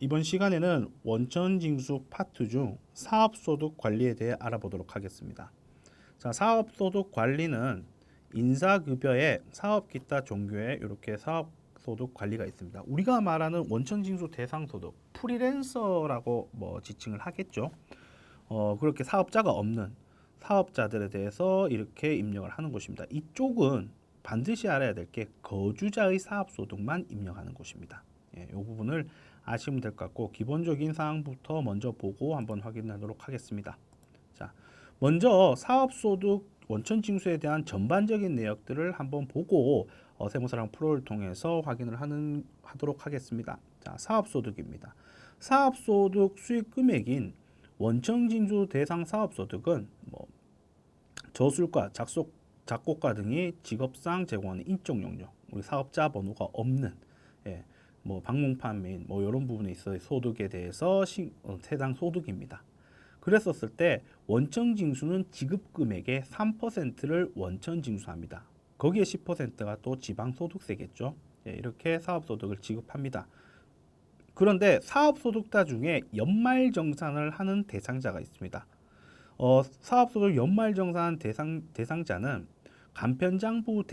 이번 시간에는 원천징수 파트 중 사업소득 관리에 대해 알아보도록 하겠습니다. 자, 사업소득 관리는 인사급여에 사업기타 종교에 이렇게 사업소득 관리가 있습니다. 우리가 말하는 원천징수 대상소득, 프리랜서라고 지칭을 하겠죠. 그렇게 사업자가 없는 사업자들에 대해서 이렇게 입력을 하는 곳입니다. 이쪽은 반드시 알아야 될 게 거주자의 사업소득만 입력하는 곳입니다. 이 부분을 아시면 될 것 같고, 기본적인 사항부터 먼저 보고 한번 확인하도록 하겠습니다. 자, 먼저 사업소득 원천징수에 대한 전반적인 내역들을 한번 보고 세무사랑 프로를 통해서 확인을 하도록 하겠습니다. 자, 사업소득입니다. 사업소득 수익 금액인 원천징수 대상 사업소득은 저술가, 작곡가 등이 직업상 제공하는 인적 용역, 우리 사업자 번호가 없는 방문 판매인 이런 부분에 있어서 소득에 대해서 해당 소득입니다. 그랬었을 때 원천징수는 지급 금액의 3%를 원천징수합니다. 거기에 10%가 또 지방소득세겠죠. 이렇게 사업소득을 지급합니다. 그런데 사업소득자 중에 연말정산을 하는 대상자가 있습니다. 사업소득 연말정산 대상자는 간편장부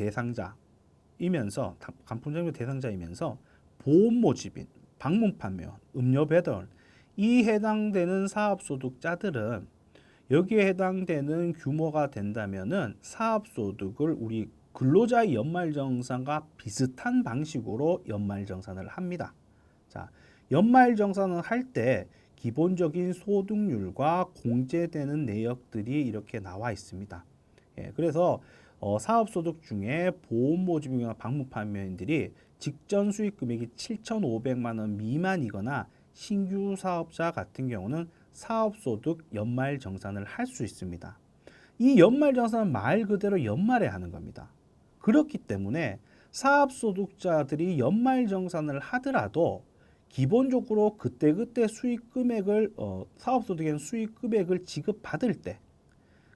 대상자이면서 보험 모집인, 방문 판매원, 음료 배달 이 해당되는 사업소득자들은 여기에 해당되는 규모가 된다면은 사업소득을 우리 근로자의 연말정산과 비슷한 방식으로 연말정산을 합니다. 자, 연말정산을 할 때 기본적인 소득률과 공제되는 내역들이 이렇게 나와 있습니다. 그래서 사업소득 중에 보험 모집이나 방문 판매인들이 직전 수익 금액이 7,500만 원 미만이거나 신규 사업자 같은 경우는 사업소득 연말정산을 할 수 있습니다. 이 연말정산은 말 그대로 연말에 하는 겁니다. 그렇기 때문에 사업소득자들이 연말정산을 하더라도 기본적으로 그때그때 수익 금액을 사업소득에는 수익 금액을 지급받을 때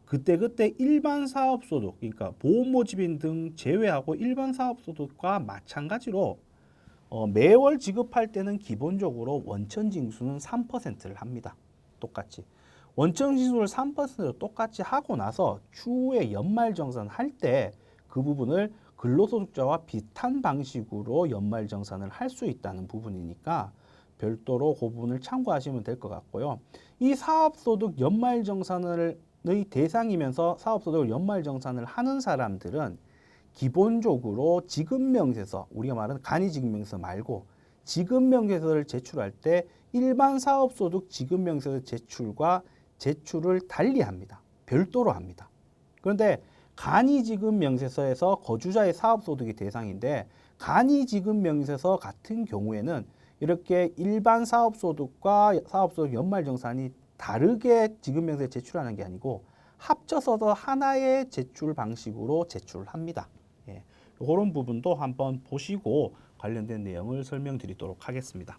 그때그때 일반 사업소득, 그러니까 보험 모집인 등 제외하고 일반 사업소득과 마찬가지로 매월 지급할 때는 기본적으로 원천징수는 3%를 합니다. 똑같이. 원천징수를 3%로 똑같이 하고 나서 추후에 연말정산을 할 때 그 부분을 근로소득자와 비슷한 방식으로 연말정산을 할 수 있다는 부분이니까 별도로 그 부분을 참고하시면 될 것 같고요. 이 사업소득 연말정산의 대상이면서 사업소득을 연말정산을 하는 사람들은 기본적으로 지급명세서, 우리가 말하는 간이지급명세서 말고 지급명세서를 제출할 때 일반 사업소득 지급명세서 제출과 제출을 달리합니다. 별도로 합니다. 그런데 간이지급명세서에서 거주자의 사업소득이 대상인데 간이지급명세서 같은 경우에는 이렇게 일반 사업소득과 사업소득 연말정산이 다르게 지급명세에 제출하는 게 아니고 합쳐서 하나의 제출 방식으로 제출을 합니다. 그런 부분도 한번 보시고 관련된 내용을 설명드리도록 하겠습니다.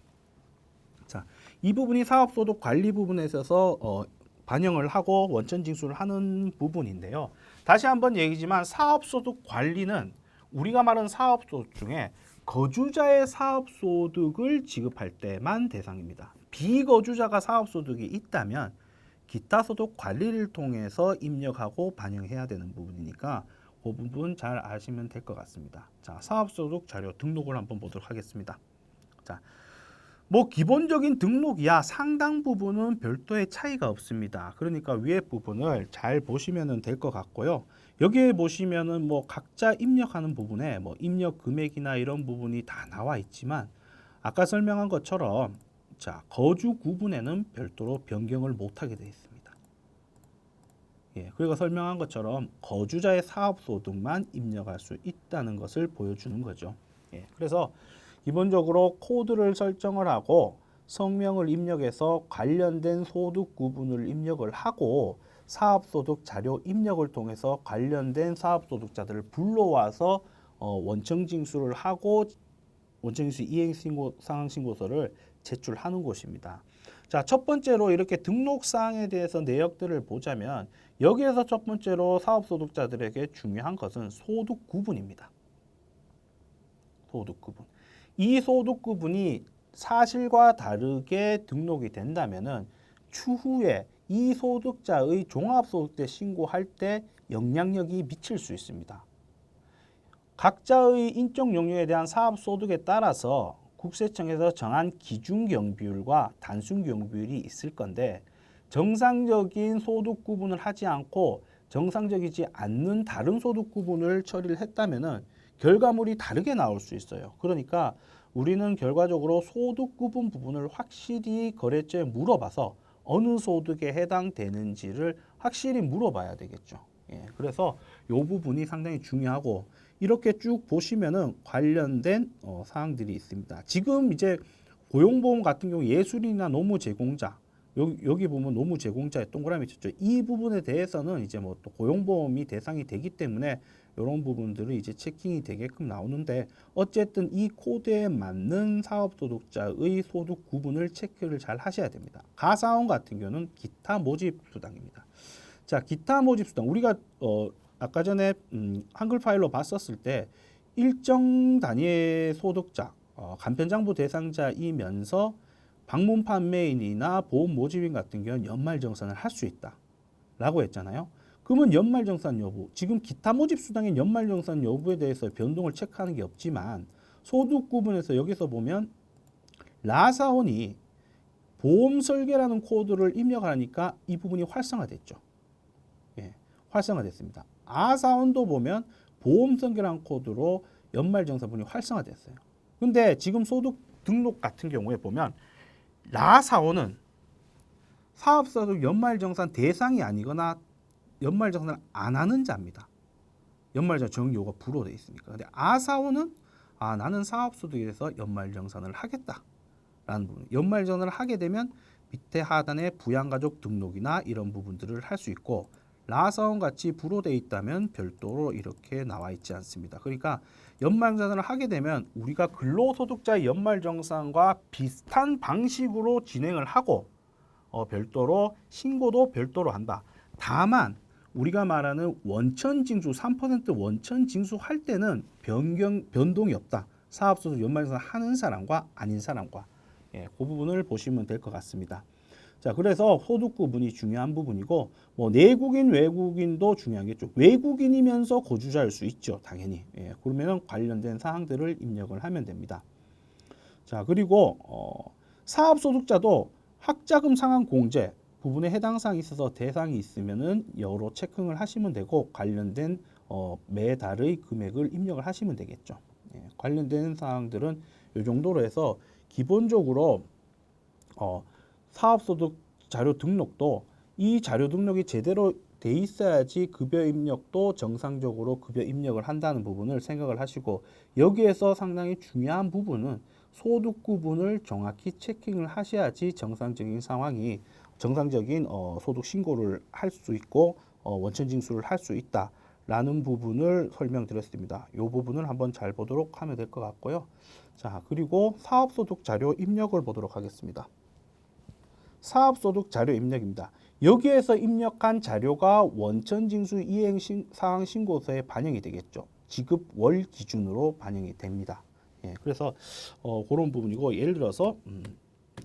자, 이 부분이 사업소득 관리 부분에 있어서 반영을 하고 원천징수를 하는 부분인데요. 다시 한번 얘기지만 사업소득 관리는 우리가 말하는 사업소득 중에 거주자의 사업소득을 지급할 때만 대상입니다. 비거주자가 사업소득이 있다면 기타 소득 관리를 통해서 입력하고 반영해야 되는 부분이니까 그 부분 잘 아시면 될 것 같습니다. 자, 사업소득 자료 등록을 한번 보도록 하겠습니다. 자, 기본적인 등록이야 상당 부분은 별도의 차이가 없습니다. 그러니까 위에 부분을 잘 보시면 될 것 같고요. 여기에 보시면은 각자 입력하는 부분에 입력 금액이나 이런 부분이 다 나와 있지만 아까 설명한 것처럼 자, 거주 구분에는 별도로 변경을 못하게 되어 있습니다. 그리고 설명한 것처럼 거주자의 사업소득만 입력할 수 있다는 것을 보여주는 거죠. 그래서 기본적으로 코드를 설정을 하고 성명을 입력해서 관련된 소득 구분을 입력을 하고 사업소득 자료 입력을 통해서 관련된 사업소득자들을 불러와서 원천징수를 하고 원천징수 이행상황신고서를 제출하는 곳입니다. 자, 첫 번째로 이렇게 등록사항에 대해서 내역들을 보자면 여기에서 첫 번째로 사업소득자들에게 중요한 것은 소득 구분입니다. 소득 구분. 이 소득 구분이 사실과 다르게 등록이 된다면은 추후에 이 소득자의 종합소득세 신고할 때 영향력이 미칠 수 있습니다. 각자의 인적 용역에 대한 사업소득에 따라서 국세청에서 정한 기준경비율과 단순경비율이 있을 건데 정상적인 소득 구분을 하지 않고 정상적이지 않는 다른 소득 구분을 처리를 했다면은 결과물이 다르게 나올 수 있어요. 그러니까 우리는 결과적으로 소득 구분 부분을 확실히 거래처에 물어봐서 어느 소득에 해당되는지를 확실히 물어봐야 되겠죠. 예, 그래서 이 부분이 상당히 중요하고 이렇게 쭉 보시면은 관련된 사항들이 있습니다. 지금 이제 고용보험 같은 경우 예술이나 노무 제공자 여기 보면 노무 제공자에 동그라미 쳤죠. 이 부분에 대해서는 이제 뭐 또 고용보험이 대상이 되기 때문에 이런 부분들이 이제 체킹이 되게끔 나오는데 어쨌든 이 코드에 맞는 사업소득자의 소득 구분을 체크를 잘 하셔야 됩니다. 가사원 같은 경우는 기타 모집 수당입니다. 자, 기타 모집 수당 우리가 아까 전에 한글 파일로 봤었을 때 일정 단위의 소득자, 간편장부 대상자이면서 방문 판매인이나 보험 모집인 같은 경우는 연말정산을 할 수 있다라고 했잖아요. 그러면 연말정산 여부, 지금 기타 모집 수당의 연말정산 여부에 대해서 변동을 체크하는 게 없지만 소득 구분에서 여기서 보면 라사원이 보험 설계라는 코드를 입력하니까 이 부분이 활성화됐죠. 예, 활성화됐습니다. 아사원도 보면 보험 설계라는 코드로 연말정산 부분이 활성화됐어요. 근데 지금 소득 등록 같은 경우에 보면 라사원은 사업소득 연말정산 대상이 아니거나 연말정산을 안 하는 자입니다. 연말정산 정요가 불허되어 있으니까. 근데 아사원은 나는 사업소득에서 연말정산을 하겠다라는 부분. 연말정산을 하게 되면 밑에 하단에 부양가족 등록이나 이런 부분들을 할 수 있고 라사원 같이 불허되어 있다면 별도로 이렇게 나와 있지 않습니다. 그러니까 연말정산을 하게 되면 우리가 근로소득자의 연말정산과 비슷한 방식으로 진행을 하고 별도로 신고도 별도로 한다. 다만 우리가 말하는 원천징수 3% 원천징수 할 때는 변동이 없다. 사업소득 연말정산 하는 사람과 아닌 사람과 그 부분을 보시면 될 것 같습니다. 자, 그래서 소득 구분이 중요한 부분이고 뭐 내국인 외국인도 중요하겠죠. 외국인이면서 거주자일 수 있죠, 당연히. 그러면 관련된 사항들을 입력을 하면 됩니다. 자, 그리고 사업소득자도 학자금 상환 공제 부분에 해당 사항이 있어서 대상이 있으면은 여로 체크를 하시면 되고 관련된 매달의 금액을 입력을 하시면 되겠죠. 관련된 사항들은 이 정도로 해서 기본적으로 사업소득 자료 등록도 이 자료 등록이 제대로 돼 있어야지 급여 입력도 정상적으로 급여 입력을 한다는 부분을 생각을 하시고 여기에서 상당히 중요한 부분은 소득 구분을 정확히 체킹을 하셔야지 정상적인 상황이 정상적인 소득 신고를 할 수 있고 원천 징수를 할 수 있다라는 부분을 설명드렸습니다. 이 부분을 한번 잘 보도록 하면 될 것 같고요. 자, 그리고 사업소득 자료 입력을 보도록 하겠습니다. 사업소득 자료 입력입니다. 여기에서 입력한 자료가 원천징수 이행사항 신고서에 반영이 되겠죠. 지급 월 기준으로 반영이 됩니다. 그래서 그런 부분이고 예를 들어서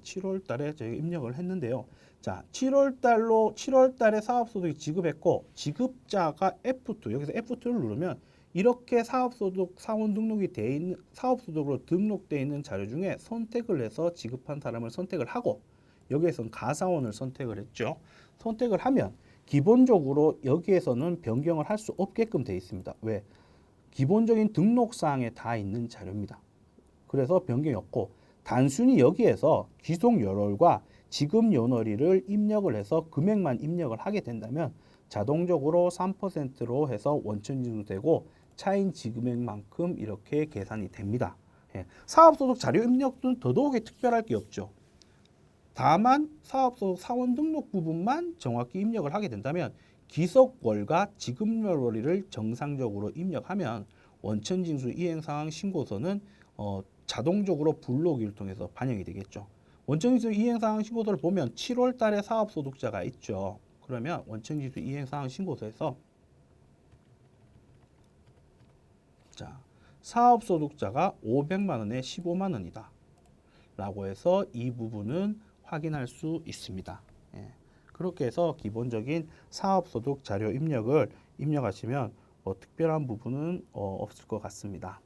7월 달에 저희가 입력을 했는데요. 자, 7월 달에 사업소득이 지급했고 지급자가 F2, 여기서 F2를 누르면 이렇게 사업소득 사원 등록이 돼 있는 사업소득으로 등록되어 있는 자료 중에 선택을 해서 지급한 사람을 선택을 하고 여기에서는 가사원을 선택을 했죠. 선택을 하면 기본적으로 여기에서는 변경을 할 수 없게끔 되어 있습니다. 왜? 기본적인 등록사항에 다 있는 자료입니다. 그래서 변경이 없고 단순히 여기에서 귀속 연월과 지급 연월일을 입력을 해서 금액만 입력을 하게 된다면 자동적으로 3%로 해서 원천징수되고 차인 지급액만큼 이렇게 계산이 됩니다. 사업소득 자료 입력은 더더욱이 특별할 게 없죠. 다만 사업소득 사원 등록 부분만 정확히 입력을 하게 된다면 기속월과 지급연월일을 정상적으로 입력하면 원천징수 이행사항 신고서는 자동적으로 불러오기를 통해서 반영이 되겠죠. 원천징수 이행사항 신고서를 보면 7월 달에 사업소득자가 있죠. 그러면 원천징수 이행사항 신고서에서 자, 사업소득자가 500만 원에 15만 원이다. 라고 해서 이 부분은 확인할 수 있습니다. 예. 그렇게 해서 기본적인 사업소득 자료 입력을 입력하시면 뭐 특별한 부분은 없을 것 같습니다.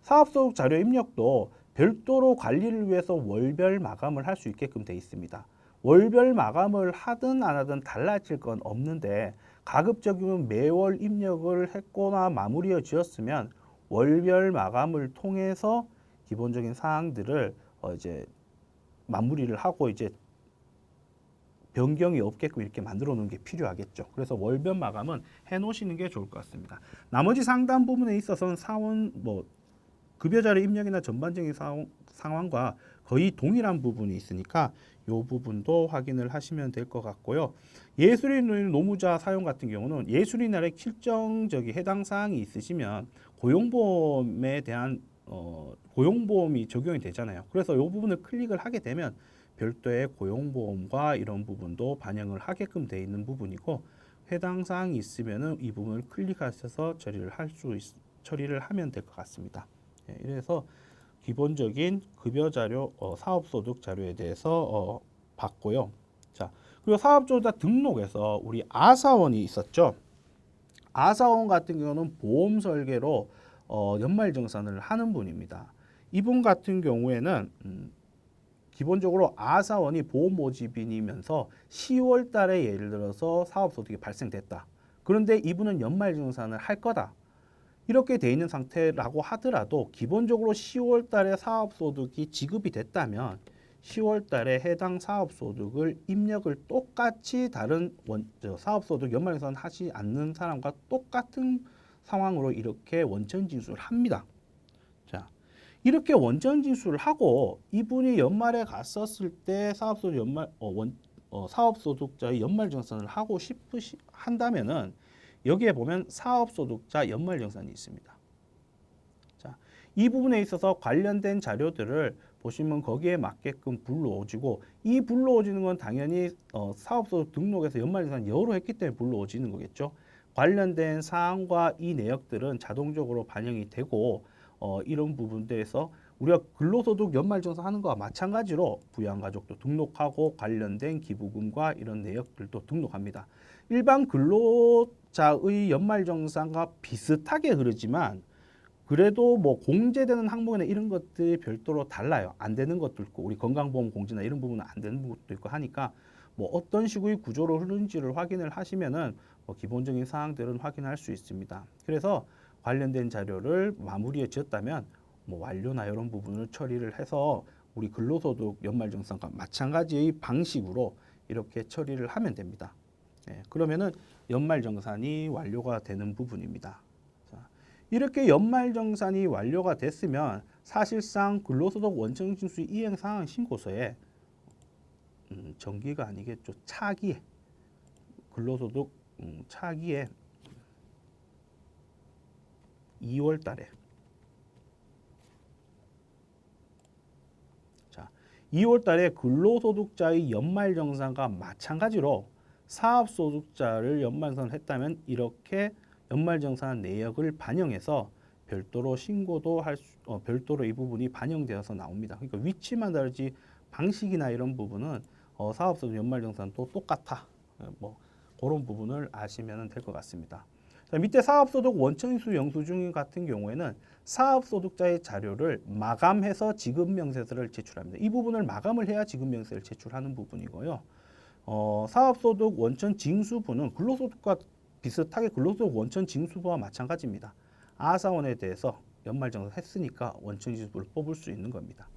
사업소득 자료 입력도 별도로 관리를 위해서 월별 마감을 할 수 있게끔 되어 있습니다. 월별 마감을 하든 안 하든 달라질 건 없는데 가급적이면 매월 입력을 했거나 마무리어 지었으면 월별 마감을 통해서 기본적인 사항들을 이제 마무리를 하고 이제 변경이 없게끔 이렇게 만들어 놓는 게 필요하겠죠. 그래서 월별 마감은 해 놓으시는 게 좋을 것 같습니다. 나머지 상담 부분에 있어서는 사원 급여자료 입력이나 전반적인 상황과 거의 동일한 부분이 있으니까 이 부분도 확인을 하시면 될 것 같고요. 예술인 노무자 사용 같은 경우는 예술인날에 실정적인 해당 사항이 있으시면 고용보험에 대한 고용보험이 적용이 되잖아요. 그래서 이 부분을 클릭을 하게 되면 별도의 고용보험과 이런 부분도 반영을 하게끔 되어 있는 부분이고 해당 사항이 있으면은 이 부분을 클릭하셔서 처리를 하면 될 것 같습니다. 예, 이래서 기본적인 급여 자료, 사업소득 자료에 대해서 봤고요. 자, 그리고 사업조자 등록에서 우리 아사원이 있었죠. 아사원 같은 경우는 보험 설계로 연말정산을 하는 분입니다. 이분 같은 경우에는 기본적으로 아사원이 보험 모집인이면서 10월 달에 예를 들어서 사업소득이 발생됐다. 그런데 이분은 연말정산을 할 거다. 이렇게 돼 있는 상태라고 하더라도 기본적으로 10월 달에 사업소득이 지급이 됐다면 10월 달에 해당 사업소득을 입력을 똑같이 다른 사업소득 연말정산 하지 않는 사람과 똑같은 상황으로 이렇게 원천징수를 합니다. 자, 이렇게 원천징수를 하고 이분이 연말에 갔었을 때 사업소득자의 연말정산을 하고 한다면은 여기에 보면 사업소득자 연말정산이 있습니다. 자, 이 부분에 있어서 관련된 자료들을 보시면 거기에 맞게끔 불러오지고 이 불러오지는 건 당연히 사업소득 등록에서 연말정산 여러 했기 때문에 불러오지는 거겠죠. 관련된 사항과 이 내역들은 자동적으로 반영이 되고 이런 부분들에서 우리가 근로소득 연말정산 하는 거와 마찬가지로 부양가족도 등록하고 관련된 기부금과 이런 내역들도 등록합니다. 일반 근로자의 연말정산과 비슷하게 흐르지만 그래도 뭐 공제되는 항목이나 이런 것들이 별도로 달라요. 안 되는 것도 있고 우리 건강보험 공제나 이런 부분은 안 되는 것도 있고 하니까 뭐 어떤 식의 구조로 흐르는지를 확인을 하시면은 기본적인 사항들은 확인할 수 있습니다. 그래서 관련된 자료를 마무리에 지었다면 뭐 완료나 이런 부분을 처리를 해서 우리 근로소득 연말정산과 마찬가지의 방식으로 이렇게 처리를 하면 됩니다. 예, 그러면은 연말정산이 완료가 되는 부분입니다. 자, 이렇게 연말정산이 완료가 됐으면 사실상 근로소득 원천징수 이행상황 신고서에 정기가 아니겠죠. 차기에 근로소득 차기에 2월 달에 2월 달에 근로소득자의 연말정산과 마찬가지로 사업소득자를 연말정산을 했다면 이렇게 연말정산 내역을 반영해서 별도로 신고도 별도로 이 부분이 반영되어서 나옵니다. 그러니까 위치만 다르지 방식이나 이런 부분은 사업소득 연말정산도 똑같아. 뭐 그런 부분을 아시면 될 것 같습니다. 자, 밑에 사업소득 원천징수 영수증 같은 경우에는 사업소득자의 자료를 마감해서 지급명세서를 제출합니다. 이 부분을 마감을 해야 지급명세를 제출하는 부분이고요. 사업소득 원천징수부는 근로소득과 비슷하게 근로소득 원천징수부와 마찬가지입니다. 아사원에 대해서 연말정산 했으니까 원천징수부를 뽑을 수 있는 겁니다.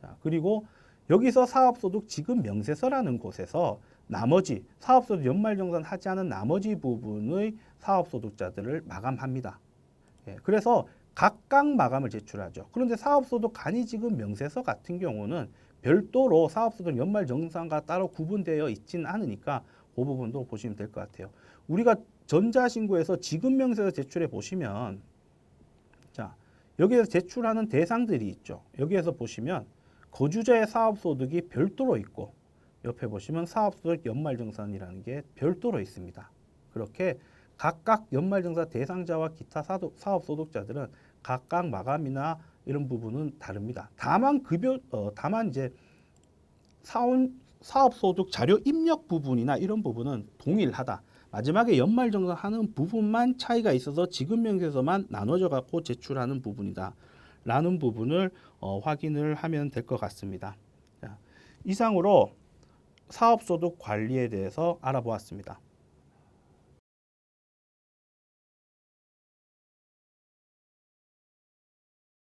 자, 그리고 여기서 사업소득 지급명세서라는 곳에서 나머지 사업소득 연말정산 하지 않은 나머지 부분의 사업소득자들을 마감합니다. 예, 그래서 각각 마감을 제출하죠. 그런데 사업소득 간이지급명세서 같은 경우는 별도로 사업소득 연말정산과 따로 구분되어 있지는 않으니까 그 부분도 보시면 될 것 같아요. 우리가 전자신고에서 지급명세서 제출해 보시면 자, 여기에서 제출하는 대상들이 있죠. 여기에서 보시면 거주자의 사업소득이 별도로 있고 옆에 보시면 사업소득 연말정산이라는 게 별도로 있습니다. 그렇게 각각 연말정산 대상자와 기타 사업소득자들은 각각 마감이나 이런 부분은 다릅니다. 다만 다만 이제 사업소득 자료 입력 부분이나 이런 부분은 동일하다. 마지막에 연말정산하는 부분만 차이가 있어서 지급명세서만 나눠져 갖고 제출하는 부분이다. 라는 부분을 확인을 하면 될 것 같습니다. 자, 이상으로 사업소득 관리에 대해서 알아보았습니다.